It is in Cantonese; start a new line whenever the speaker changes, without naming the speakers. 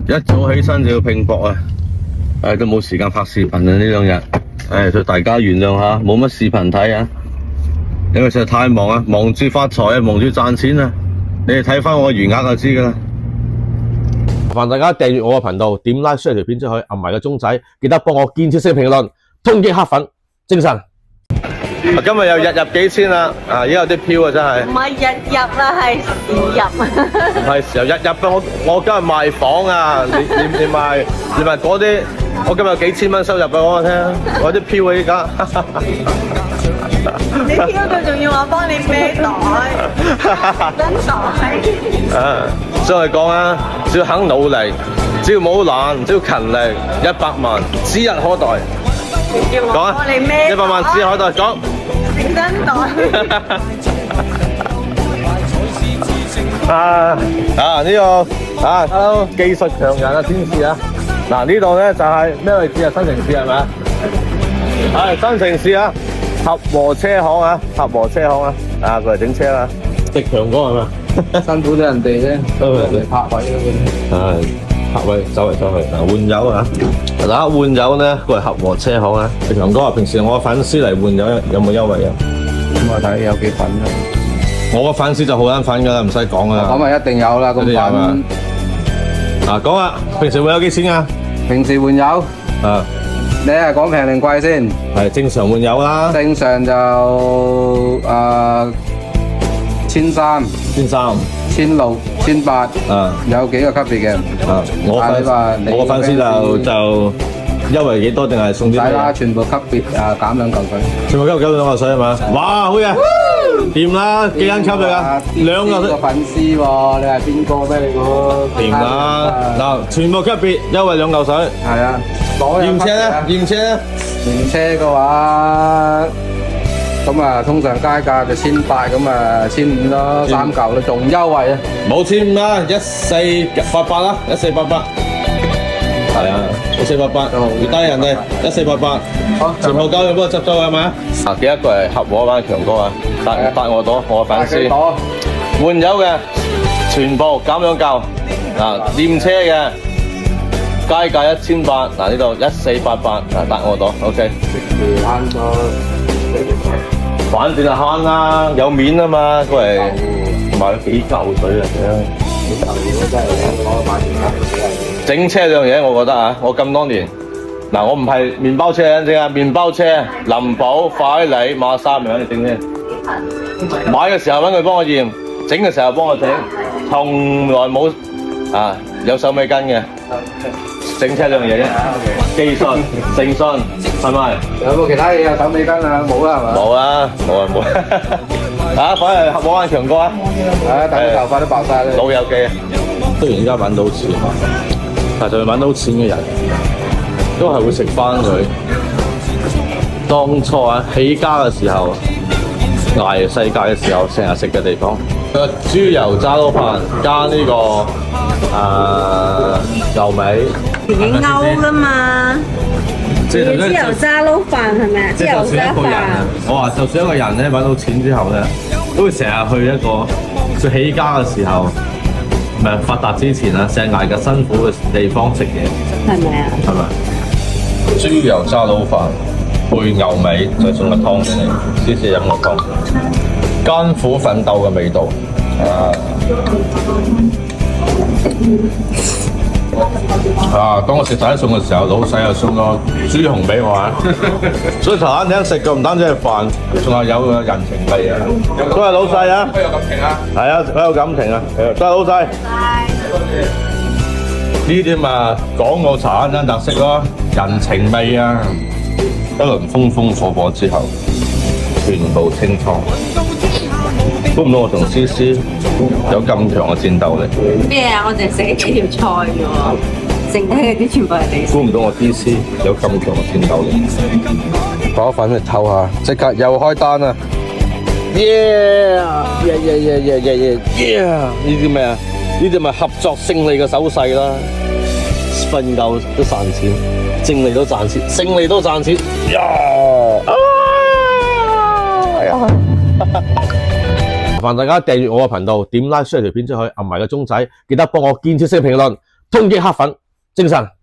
一早起身就要拼搏啊！都冇時間拍視頻啊呢兩日，所以大家原諒下，冇乜視頻睇啊，因為實在太忙啊，忙住發財啊，忙住賺錢啊！你哋睇翻我餘額就知㗎啦。
麻煩大家訂閱我嘅頻道，點 like share 條片出去，按埋個鐘仔，記得幫我建設性評論，衝擊黑粉，精神！
今日又日入幾千啦，而家有啲飄啊真係。
唔係日入啦，係時入。
唔係時候日入啊！我今日賣房啊！你賣嗰啲，我今日有幾千蚊收入俾我聽，我啲飄啊依家。
你飄到仲要我幫你孭袋，跟袋。
所以講啊，只要肯努力，只要冇懶，只要勤力，100萬指日可待。講啊，100萬指日可待，講。
跟袋。
呢個，hello， 技術強人啊，天使啊！嗱呢度咧就係咩位置啊？新城市係咪啊？係新城市啊！合和車行啊，合和車行啊，過嚟整車啦！
食強哥係咪？
辛苦咗人哋啫，都係人哋拍位嗰啲。
拍位走嚟走去，換油啊！
大家換油咧，過嚟合和車行啊！
強哥啊，平時我粉絲嚟換油有冇優惠啊？
咁我睇有幾粉啦。
我個粉絲就好撚粉㗎啦，唔使講㗎啦。
咁啊一定有啦，咁粉。
講啊，平時換油幾錢啊？
平時換油，你係講平定貴先？
係正常換油啦。
正常就1300、1600、1800，有幾個級別嘅。
我個粉絲就優惠幾多定係送啲咩？
係啦，全部級別減2嚿水。
全部級別減2嚿水係嘛？哇，好嘢！掂啦，幾斤級嚟㗎？2嚿水。
個粉絲喎，你係邊個咩？你估？
掂啦，嗱，全部級別優惠2嚿水。
係啊。
驗車咧？驗車咧？
驗車嘅話，咁啊通常街價就1800，咁啊1500咯，3嚿咯，仲優惠啊！
冇1500啦，1488啦，1488。係啊，1488，要低人哋1488。全部交咗幫我執咗係咪啊？
記得過嚟合和班強哥啊！帶我朵，我粉絲。換油嘅全部減2嚿，驗車嘅。街價1800，呢度1488，搭我度 ，OK。反正就慳啦，有面啊嘛，過嚟買咗幾嚿水啊！整車呢樣嘢，我覺得啊，我咁多年，我唔係麵包車嗰陣啊，麵包車、林寶、快利、馬三咪揾你整先。買嘅時候揾佢幫我驗，整嘅時候幫我整，從來冇有手尾跟嘅。整車兩樣嘢啫，技術、誠信，係咪？
有冇其他嘢有手尾跟啊？冇啦係嘛？
冇啦，冇。反而合和班強哥啊！
大家頭髮都白晒啦。
老友記啊！
雖然而家揾到錢，但係就係揾到錢嘅人，都係會食翻佢。當初起家嘅時候，捱世界嘅時候，成日食嘅地方。豬油渣撈飯加呢個牛尾。
自己勾噶嘛，豬油渣撈飯係咪啊？豬油渣飯。
我話就算一個人咧揾到錢之後咧，都會成日去一個佢起家嘅時候，唔係發達之前啊，成日捱嘅辛苦嘅地方食嘢，
係咪啊？
係咪？豬油渣撈飯配牛尾，再送個湯俾你，試試飲個湯，艱苦奮鬥嘅味道當我食晒啲餸嘅時候，老細又送個豬紅俾我啊！所以茶餐廳食嘅唔單止係飯，仲係有個人情味啊！都係老細啊！好有感情啊！係啊，好有感情啊！都係老細。呢啲咪港澳茶餐廳特色咯，人情味啊！一輪風風火火之後，全部清倉。估唔到我同思思有咁強嘅戰鬥力。
咩啊？我淨係食幾條菜嘅喎，剩低嗰啲全部係你食。
估唔到我 DC 有咁強嘅戰鬥力。
攞粉嚟偷下，即刻又開單啦！
呢啲咩啊？呢啲咪合作勝利嘅手勢啦！瞓覺都賺錢，勝利都賺錢，勝利都賺錢。
麻煩大家訂閱我嘅頻道，點 like share 條片出去，按埋個鐘仔，記得幫我建設性評論，衝擊黑粉，精神。